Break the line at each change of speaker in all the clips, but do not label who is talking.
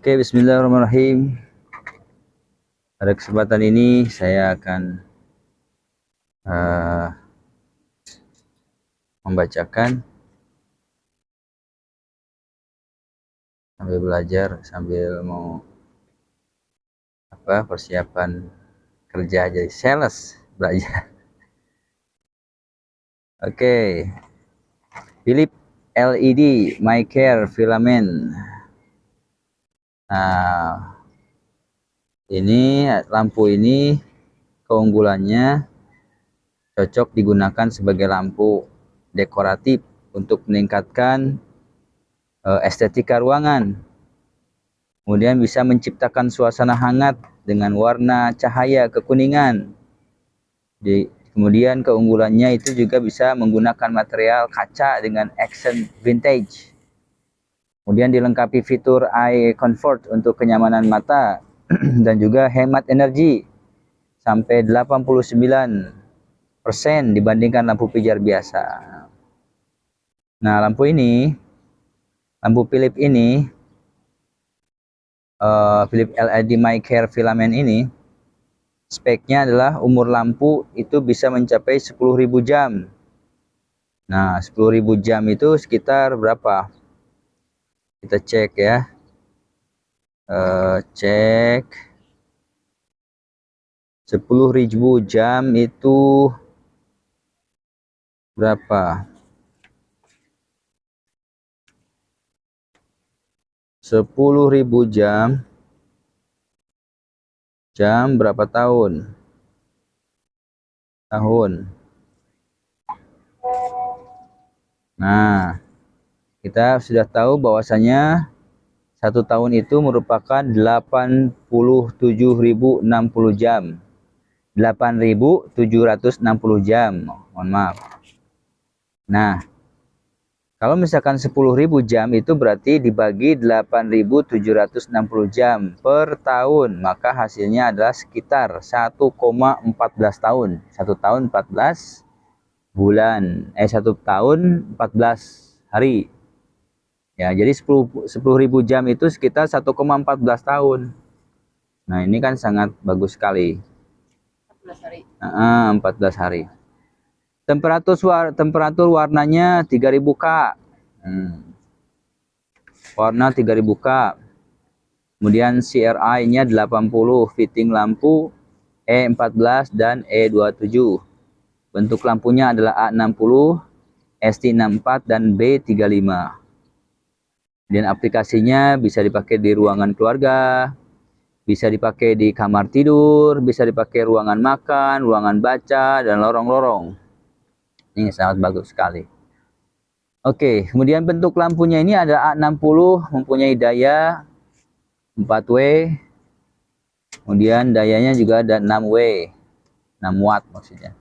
Oke, bismillahirrahmanirrahim. Pada kesempatan ini saya akan membacakan sambil belajar, sambil mau persiapan kerja jadi sales belajar. Oke, Philips LED MyCare filament. Nah, ini lampu ini keunggulannya cocok digunakan sebagai lampu dekoratif untuk meningkatkan estetika ruangan. Kemudian bisa menciptakan suasana hangat dengan warna cahaya kekuningan. Kemudian keunggulannya itu juga bisa menggunakan material kaca dengan accent vintage. Kemudian dilengkapi fitur eye comfort untuk kenyamanan mata dan juga hemat energi sampai 89% dibandingkan lampu pijar biasa. Nah, lampu Philips ini, Philips LED MyCare filament ini, speknya adalah umur lampu itu bisa mencapai 10.000 jam. Nah, 10.000 jam itu sekitar berapa? Kita cek ya. Cek 10.000 jam itu berapa? 10.000 jam berapa tahun? Tahun. Nah, kita sudah tahu bahwasanya 1 tahun itu merupakan 87.060 jam. 8.760 jam. Mohon maaf. Nah, kalau misalkan 10.000 jam itu berarti dibagi 8.760 jam per tahun, maka hasilnya adalah sekitar 1,14 tahun. 1 tahun 14 bulan. 1 tahun 14 hari. Ya, jadi 10.000 jam itu sekitar 1,14 tahun. Nah, ini kan sangat bagus sekali. 14 hari. 14 hari. Temperatur warnanya 3000 K. Warna 3000 K. Kemudian CRI-nya 80, fitting lampu E14 dan E27. Bentuk lampunya adalah A60, ST64 dan B35. Dan aplikasinya bisa dipakai di ruangan keluarga, bisa dipakai di kamar tidur, bisa dipakai ruangan makan, ruangan baca, dan lorong-lorong. Ini sangat bagus sekali. Oke, kemudian bentuk lampunya ini ada A60, mempunyai daya 4W. Kemudian dayanya juga ada 6W, 6 watt maksudnya.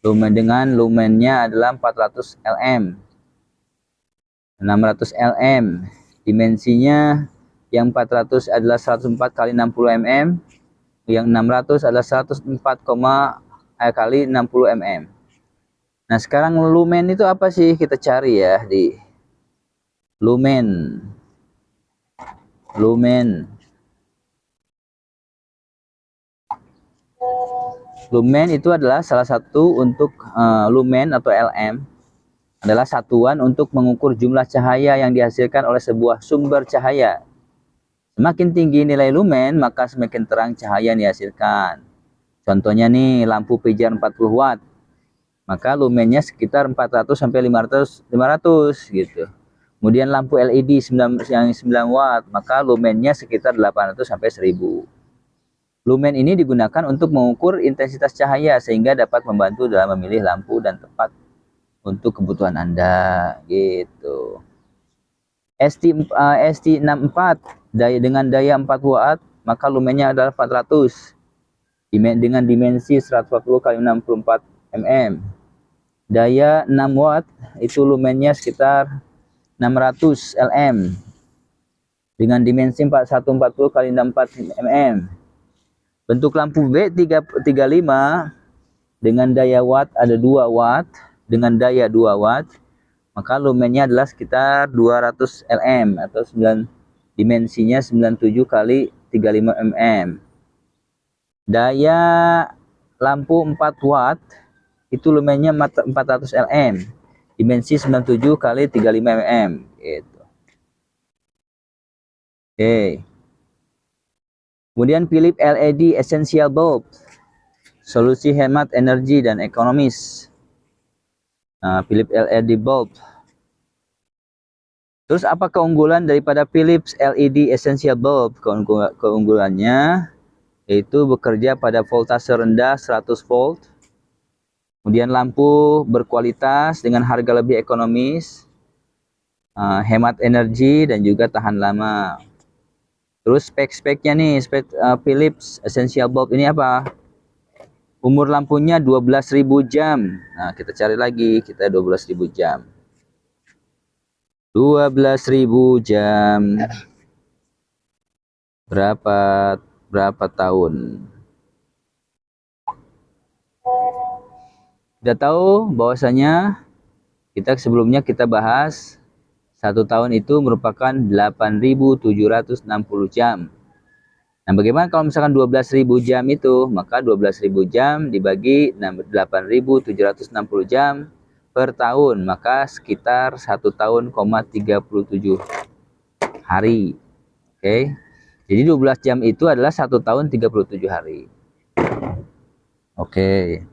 Lumennya adalah 400 lm. 600 lm. Dimensinya yang 400 adalah 104 kali 60 mm, yang 600 adalah 104 kali 60 mm. Nah, sekarang lumen itu apa sih? Kita cari ya di lumen. Lumen itu adalah salah satu untuk lumen atau LM adalah satuan untuk mengukur jumlah cahaya yang dihasilkan oleh sebuah sumber cahaya. Semakin tinggi nilai lumen, maka semakin terang cahaya yang dihasilkan. Contohnya nih, lampu pijar 40 watt. Maka lumennya sekitar 400 sampai 500 gitu. Kemudian lampu LED yang 9 watt, maka lumennya sekitar 800 sampai 1000. Lumen ini digunakan untuk mengukur intensitas cahaya sehingga dapat membantu dalam memilih lampu dan tepat untuk kebutuhan Anda gitu. ST64 dengan daya 4 watt, maka lumennya adalah 400 dengan dimensi 140 kali 64 mm. Daya 6 watt itu lumennya sekitar 600 lm dengan dimensi 140 kali 64 mm. Bentuk lampu B35 dengan daya watt ada 2 watt, dengan daya 2 watt, maka lumennya adalah sekitar 200 lm atau Dimensinya 97 kali 35 mm. Daya lampu 4 watt itu lumennya 400 lm. Dimensi 97 kali 35 mm gitu. Oke. Kemudian Philips LED Essential Bulb. Solusi hemat energi dan ekonomis. Nah, Philips LED bulb. Terus apa keunggulan daripada Philips LED Essential Bulb? Keunggulannya yaitu bekerja pada voltase rendah 100 volt. Kemudian lampu berkualitas dengan harga lebih ekonomis, hemat energi dan juga tahan lama. Terus spek-speknya nih, Philips Essential Bulb ini apa? Umur lampunya 12.000 jam. Nah, kita cari lagi, kita 12.000 jam. 12.000 jam. Berapa tahun? Kita tahu bahwasanya sebelumnya kita bahas 1 tahun itu merupakan 8.760 jam. Nah, bagaimana kalau misalkan 12.000 jam itu? Maka 12.000 jam dibagi 8.760 jam per tahun. Maka sekitar 1 tahun, 37 hari. Oke. Jadi 12 jam itu adalah 1 tahun 37 hari. Oke.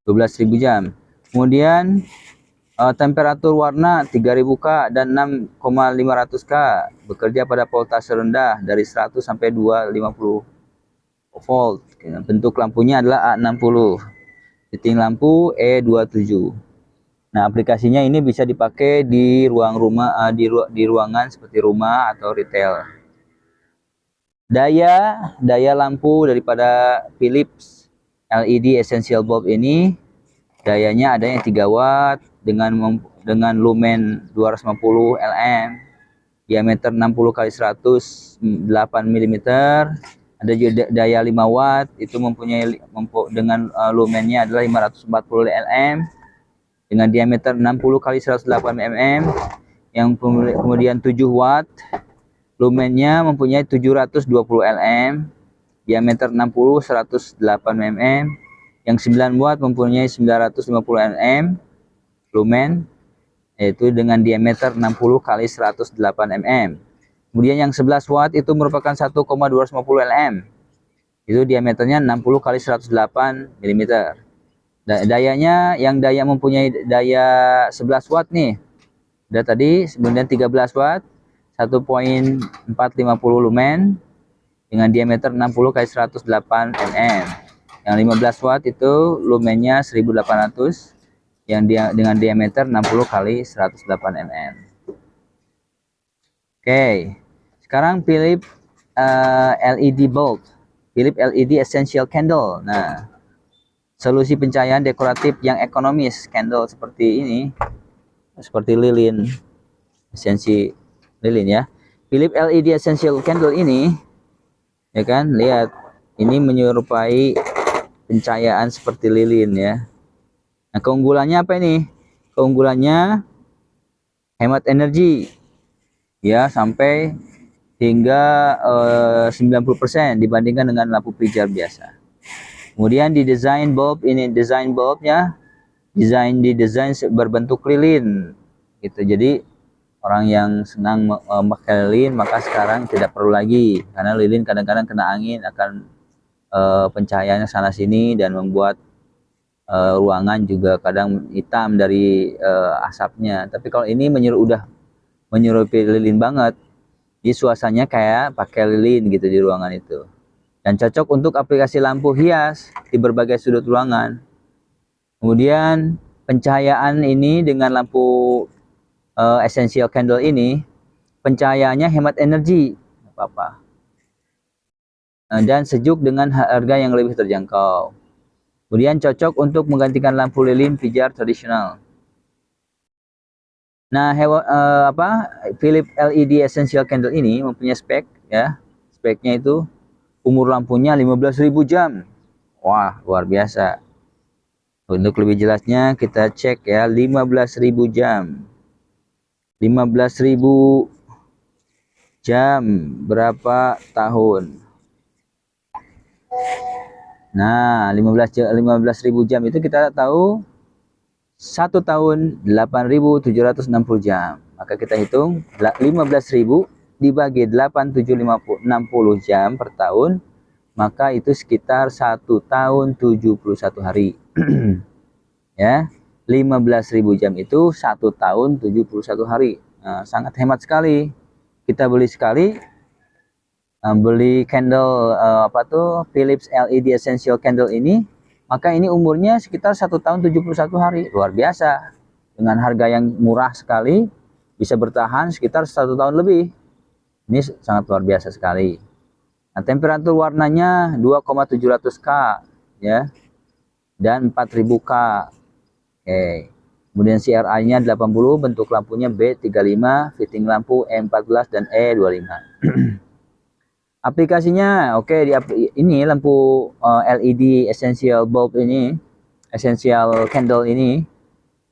12.000 jam. Kemudian temperatur warna 3000 K dan 6,500 K, bekerja pada voltase rendah dari 100 sampai 250 volt. Bentuk lampunya adalah A60. Setting lampu E27. Nah, aplikasinya ini bisa dipakai di di ruangan seperti rumah atau retail. Daya lampu daripada Philips LED Essential Bulb ini dayanya ada yang 3 watt dengan lumen 250 lm, diameter 60 kali 108 mm. Ada juga daya 5 watt itu dengan lumennya adalah 540 lm dengan diameter 60 kali 108 mm. Yang kemudian 7 watt lumennya mempunyai 720 lm, diameter 60 108 mm. Yang 9 watt mempunyai 950 nm lumen, yaitu dengan diameter 60 kali 108 mm. Kemudian yang 11 watt itu merupakan 1,250 lm, itu diameternya 60 kali 108 mm. Dayanya, yang daya mempunyai daya 11 watt nih, udah tadi. Kemudian 13 watt 1.450 lumen dengan diameter 60 kali 108 mm. Yang 15 watt itu lumennya 1800 yang dengan diameter 60 kali 108 mm. Oke. Sekarang Philips LED bulb, Philips LED Essential Candle. Nah, solusi pencahayaan dekoratif yang ekonomis, candle seperti ini, seperti lilin, esensi lilin ya. Philips LED Essential Candle ini, ya kan, lihat, ini menyerupai pencahayaan seperti lilin ya. Nah, keunggulannya apa ini? Keunggulannya hemat energi ya, sampai hingga 90% dibandingkan dengan lampu pijar biasa. Kemudian di desain bulb ini, desain bulbnya didesain berbentuk lilin gitu. Jadi orang yang senang memakai lilin maka sekarang tidak perlu lagi, karena lilin kadang-kadang kena angin akan pencahayaannya sana sini dan membuat ruangan juga kadang hitam dari asapnya. Tapi kalau ini udah menyerupai lilin banget, jadi suasananya kayak pakai lilin gitu di ruangan itu, dan cocok untuk aplikasi lampu hias di berbagai sudut ruangan. Kemudian pencahayaan ini dengan lampu essential candle ini, pencahayaannya hemat energi dan sejuk dengan harga yang lebih terjangkau. Kemudian cocok untuk menggantikan lampu lilin pijar tradisional. Nah, Philips LED Essential Candle ini mempunyai spek ya. Speknya itu umur lampunya 15.000 jam. Wah, luar biasa. Untuk lebih jelasnya kita cek ya, 15.000 jam. 15.000 jam berapa tahun? Nah, 15.000 jam itu kita tahu 1 tahun 8.760 jam. Maka kita hitung 15.000 dibagi 8.760 jam per tahun, maka itu sekitar 1 tahun 71 hari. Ya, 15.000 jam itu 1 tahun 71 hari. Nah, sangat hemat sekali. Kita beli sekali, beli candle Philips LED Essential Candle ini, maka ini umurnya sekitar 1 tahun 71 hari. Luar biasa. Dengan harga yang murah sekali, bisa bertahan sekitar 1 tahun lebih. Ini sangat luar biasa sekali. Nah, temperatur warnanya 2,700 K ya, dan 4000 K. Oke. Kemudian CRI-nya 80, bentuk lampunya B35, fitting lampu E14 dan E25. Aplikasinya oke, ini lampu LED essential bulb ini, essential candle ini,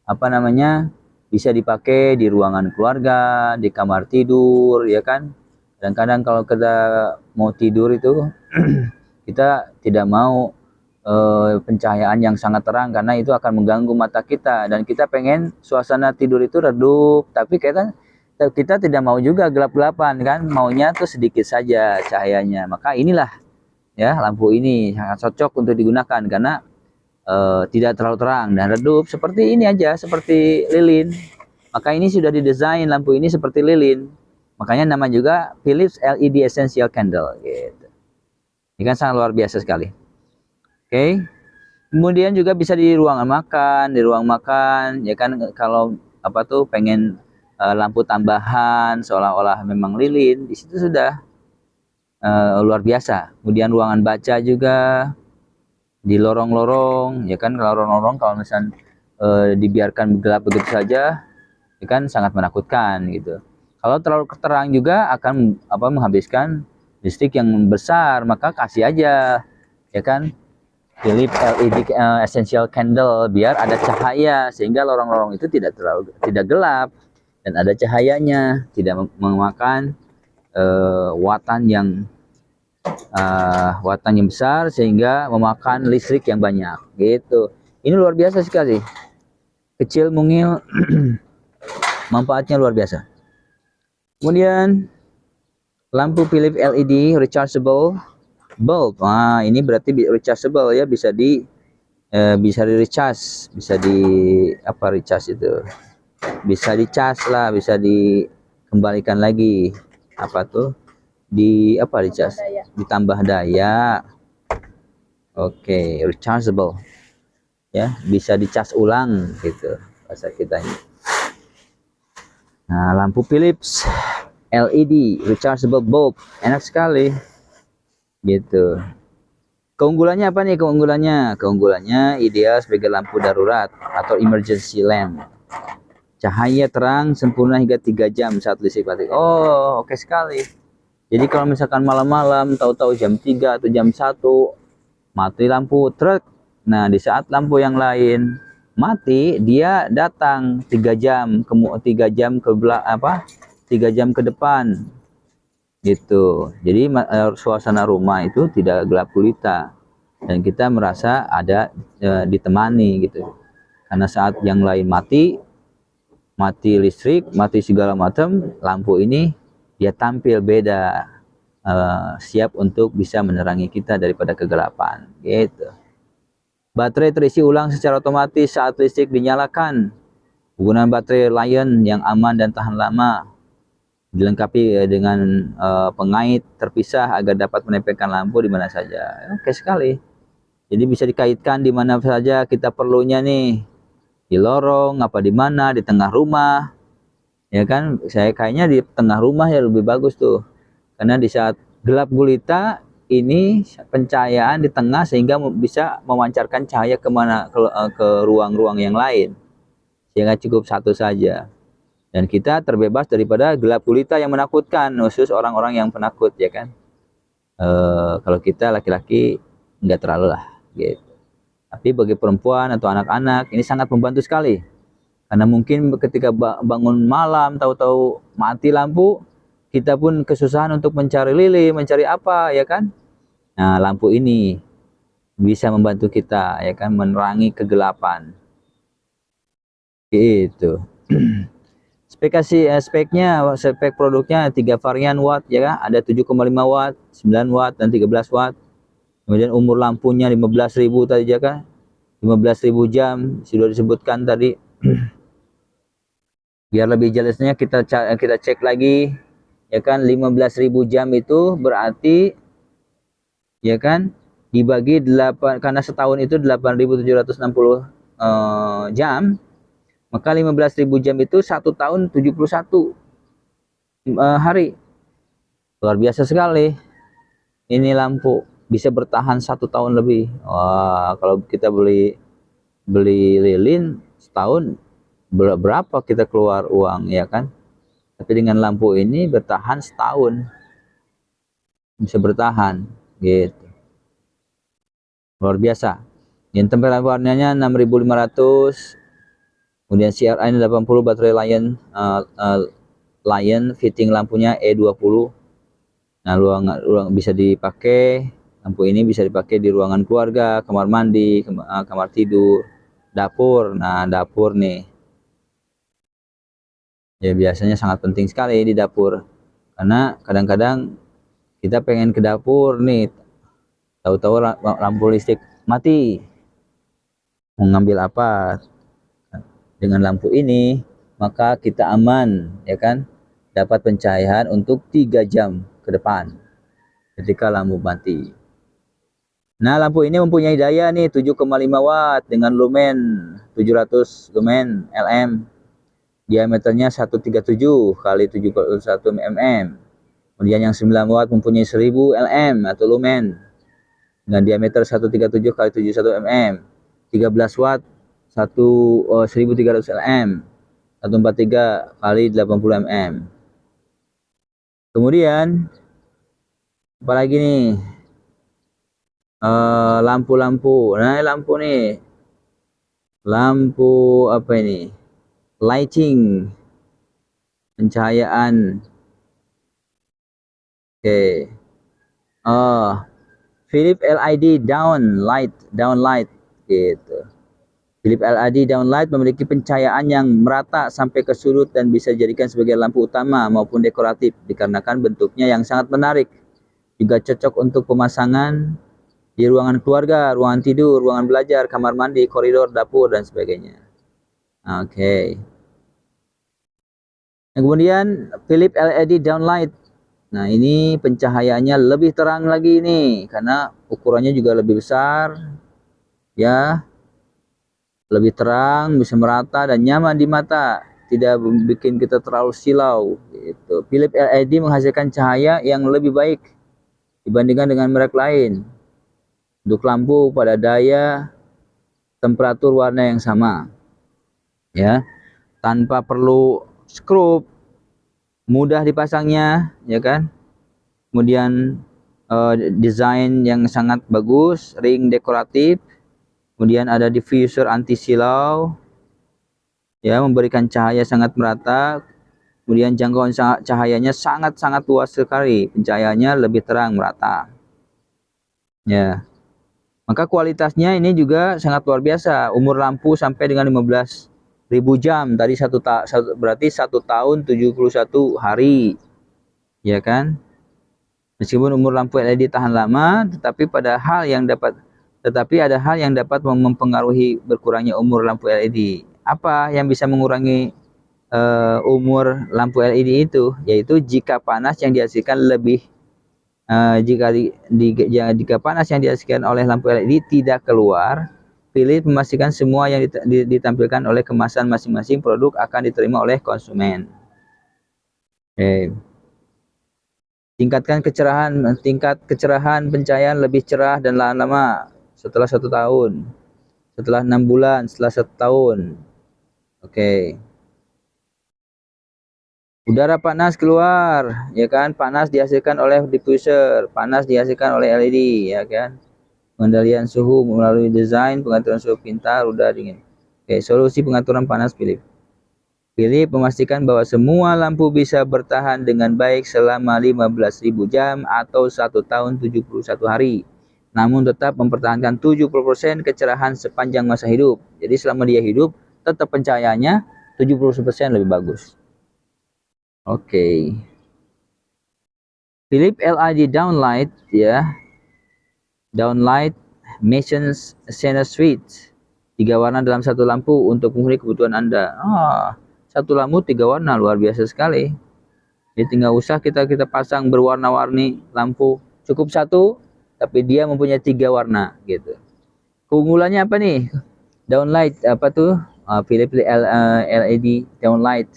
apa namanya, bisa dipakai di ruangan keluarga, di kamar tidur, ya kan. Kadang-kadang kalau kita mau tidur itu kita tidak mau pencahayaan yang sangat terang, karena itu akan mengganggu mata kita, dan kita pengen suasana tidur itu redup, tapi kita tidak mau juga gelap-gelapan kan, maunya tuh sedikit saja cahayanya. Maka inilah ya, lampu ini sangat cocok untuk digunakan karena tidak terlalu terang dan redup, seperti ini aja, seperti lilin. Maka ini sudah didesain lampu ini seperti lilin, makanya nama juga Philips LED Essential Candle gitu. Ini kan sangat luar biasa sekali. Oke. Kemudian juga bisa di ruangan makan, ya kan, kalau pengen lampu tambahan seolah-olah memang lilin, di situ sudah luar biasa. Kemudian ruangan baca juga, di lorong-lorong, ya kan, lorong-lorong kalau misalnya dibiarkan gelap begitu saja, ya kan, sangat menakutkan gitu. Kalau terlalu terang juga akan menghabiskan listrik yang besar, maka kasih aja, ya kan, Philips LED Essential Candle biar ada cahaya sehingga lorong-lorong itu tidak gelap dan ada cahayanya, tidak memakan watan yang besar sehingga memakan listrik yang banyak gitu. Ini luar biasa sekali, kecil mungil, manfaatnya luar biasa. Kemudian lampu Philips LED rechargeable bulb. Nah, ini berarti rechargeable ya, bisa di recharge, bisa di recharge itu, bisa dicas lah, bisa dikembalikan lagi, recharge, ditambah daya. Oke, rechargeable ya, bisa dicas ulang gitu bahasa kita ini. Nah, lampu Philips LED rechargeable bulb enak sekali gitu. Keunggulannya apa nih? Keunggulannya ideal sebagai lampu darurat atau emergency lamp. Cahaya terang sempurna hingga 3 jam saat listrik mati. Oh, oke sekali. Jadi kalau misalkan malam-malam, tahu-tahu jam 3 atau jam 1 mati lampu truk. Nah, di saat lampu yang lain mati, dia datang 3 jam, 3 jam ke depan. Gitu. Jadi suasana rumah itu tidak gelap gulita dan kita merasa ada ditemani gitu. Karena saat yang lain mati listrik, mati segala macam, lampu ini dia tampil beda, siap untuk bisa menerangi kita daripada kegelapan gitu. Baterai terisi ulang secara otomatis saat listrik dinyalakan. Penggunaan baterai Lion yang aman dan tahan lama, dilengkapi dengan pengait terpisah agar dapat menempelkan lampu di mana saja. Oke sekali. Jadi bisa dikaitkan di mana saja kita perlunya nih. Di lorong, di mana, di tengah rumah. Ya kan, saya kayaknya di tengah rumah ya lebih bagus tuh. Karena di saat gelap gulita ini pencahayaan di tengah sehingga bisa memancarkan cahaya ke ruang-ruang yang lain. Sehingga cukup satu saja. Dan kita terbebas daripada gelap gulita yang menakutkan, khusus orang-orang yang penakut, ya kan. Kalau kita laki-laki nggak terlalu lah gitu. Tapi bagi perempuan atau anak-anak ini sangat membantu sekali. Karena mungkin ketika bangun malam tahu-tahu mati lampu, kita pun kesusahan untuk mencari lilin, mencari apa, ya kan? Nah, lampu ini bisa membantu kita, ya kan, menerangi kegelapan. Gitu. Spek produknya 3 varian watt, ya kan? Ada 7,5 watt, 9 watt, dan 13 watt. Kemudian umur lampunya 15.000 tadi, ya kan? 15.000 jam sudah disebutkan tadi. Biar lebih jelasnya kita cek lagi, ya kan, 15.000 jam itu berarti, ya kan, dibagi 8, karena setahun itu 8.760 jam, maka 15.000 jam itu 1 tahun 71 hari. Luar biasa sekali. Ini lampu bisa bertahan 1 tahun lebih. Wah, kalau kita beli lilin setahun berapa kita keluar uang, ya kan? Tapi dengan lampu ini bertahan setahun, bisa bertahan gitu. Luar biasa. Yang temperatur warnanya 6500, kemudian CRI 80, baterai Lion, fitting lampunya E20. Nah, ruang bisa dipakai, lampu ini bisa dipakai di ruangan keluarga, kamar mandi, kamar tidur, dapur. Nah, dapur nih, ya biasanya sangat penting sekali di dapur, karena kadang-kadang kita pengen ke dapur nih, tahu-tahu lampu listrik mati, mau ngambil apa. Dengan lampu ini maka kita aman, ya kan, dapat pencahayaan untuk 3 jam ke depan ketika lampu mati. Nah, lampu ini mempunyai daya nih 7,5 watt dengan lumen 700 lumen LM, diameternya 137 kali 71 mm. Kemudian yang 9 watt mempunyai 1000 LM atau lumen dengan diameter 137 kali 71 mm. 13 watt 1300 LM, 143 kali 80 mm. Kemudian apalagi nih, lampu-lampu. Nah, lampu nih, lampu apa ini, lighting, pencahayaan. Oke. Philips LED downlight gitu. Philips LED downlight memiliki pencahayaan yang merata sampai ke sudut dan bisa dijadikan sebagai lampu utama maupun dekoratif dikarenakan bentuknya yang sangat menarik. Juga cocok untuk pemasangan di ruangan keluarga, ruangan tidur, ruangan belajar, kamar mandi, koridor, dapur, dan sebagainya. Oke. Nah, kemudian Philips LED downlight. Nah, ini pencahayaannya lebih terang lagi nih, karena ukurannya juga lebih besar, ya, lebih terang, bisa merata dan nyaman di mata, tidak bikin kita terlalu silau. Gitu. Philips LED menghasilkan cahaya yang lebih baik dibandingkan dengan merek lain. Untuk lampu pada daya, temperatur, warna yang sama, ya, tanpa perlu skrup, mudah dipasangnya, ya kan. Kemudian desain yang sangat bagus, ring dekoratif, kemudian ada diffuser anti silau, ya, memberikan cahaya sangat merata, kemudian jangkauan cahayanya sangat-sangat luas sekali, pencahayaannya lebih terang merata, ya. Maka kualitasnya ini juga sangat luar biasa. Umur lampu sampai dengan 15.000 jam. Tadi berarti 1 tahun 71 hari, ya kan? Meskipun umur lampu LED tahan lama, tetapi ada hal yang dapat mempengaruhi berkurangnya umur lampu LED. Apa yang bisa mengurangi umur lampu LED itu? Yaitu jika panas yang dihasilkan lebih jika panas yang dihasilkan oleh lampu LED tidak keluar, Philips memastikan semua yang ditampilkan oleh kemasan masing-masing produk akan diterima oleh konsumen. Tingkat kecerahan pencahayaan lebih cerah dan lama setelah 1 tahun, setelah 6 bulan, setelah 1 tahun. Oke. Udara panas keluar, ya kan? Panas dihasilkan oleh diffuser, panas dihasilkan oleh LED, ya kan? pengendalian suhu melalui desain pengaturan suhu pintar, rudal dingin. Oke, solusi pengaturan panas Philips. Philips memastikan bahwa semua lampu bisa bertahan dengan baik selama 15.000 jam atau 1 tahun 71 hari. Namun tetap mempertahankan 70% kecerahan sepanjang masa hidup. Jadi selama dia hidup, tetap pencahayaannya 70% lebih bagus. Oke. Philips LED downlight ya. Downlight Missions Center Switch. 3 warna dalam satu lampu untuk memenuhi kebutuhan Anda. Satu lampu 3 warna, luar biasa sekali. Jadi tinggal usah kita pasang berwarna-warni lampu. Cukup satu, tapi dia mempunyai 3 warna gitu. Keunggulannya apa nih? Downlight apa tuh? Philips LED downlight.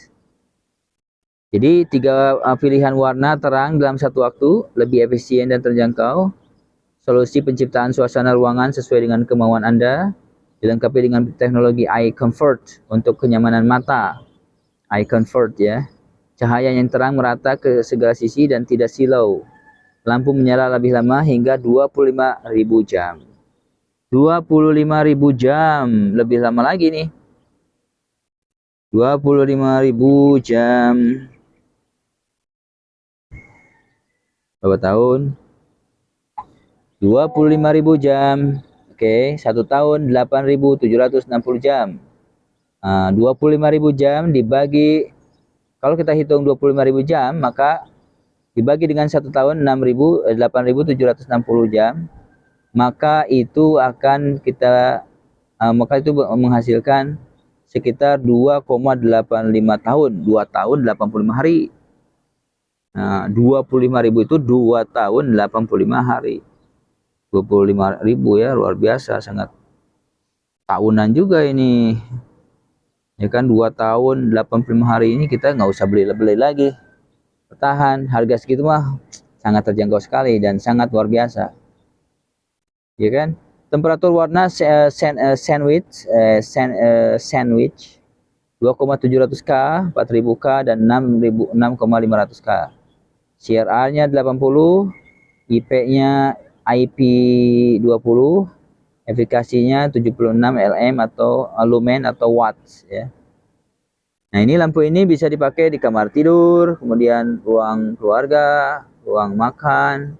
Jadi 3 pilihan warna terang dalam satu waktu, lebih efisien dan terjangkau. Solusi penciptaan suasana ruangan sesuai dengan kemauan Anda, dilengkapi dengan teknologi eye comfort untuk kenyamanan mata. Eye comfort ya. Cahaya yang terang merata ke segala sisi dan tidak silau. Lampu menyala lebih lama hingga 25.000 jam. 25.000 jam, lebih lama lagi nih. 25.000 jam. Berapa tahun? 25.000 jam. Oke, 1 tahun 8.760 jam. 25.000 jam dibagi, kalau kita hitung 25.000 jam, maka dibagi dengan 1 tahun 8.760 jam, maka itu akan menghasilkan sekitar 2,85 tahun, 2 tahun 85 hari. Nah, 25.000 itu 2 tahun 85 hari. 25.000 ya, luar biasa, sangat tahunan juga ini. Ya kan, 2 tahun 85 hari ini kita nggak usah beli lagi. Bertahan, harga segitu mah sangat terjangkau sekali dan sangat luar biasa. Ya kan? Temperatur warna sandwich 2,700 K, 4.000 K dan 6.500 K. CRR-nya 80, IP-nya IP20, efikasinya 76 LM atau lumen atau watts ya. Nah, ini lampu ini bisa dipakai di kamar tidur, kemudian ruang keluarga, ruang makan,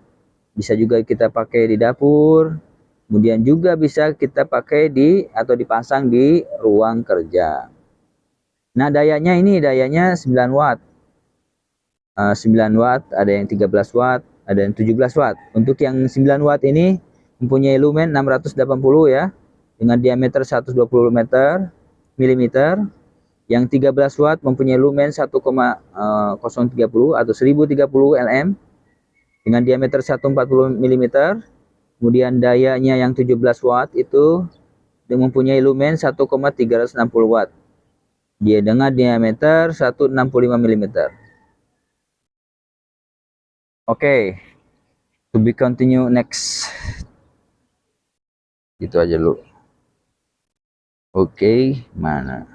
bisa juga kita pakai di dapur, kemudian juga bisa kita pakai atau dipasang di ruang kerja. Nah, dayanya 9 watt. 9 watt, ada yang 13 watt, ada yang 17 watt. Untuk yang 9 watt ini mempunyai lumen 680 ya, dengan diameter 120 mm. Yang 13 watt mempunyai lumen 1,030 atau 1030 lm dengan diameter 140 mm. Kemudian dayanya yang 17 watt itu mempunyai lumen 1,360 watt. Dia dengan diameter 165 mm. Oke, to be continue next. Itu aja dulu. Oke, mana?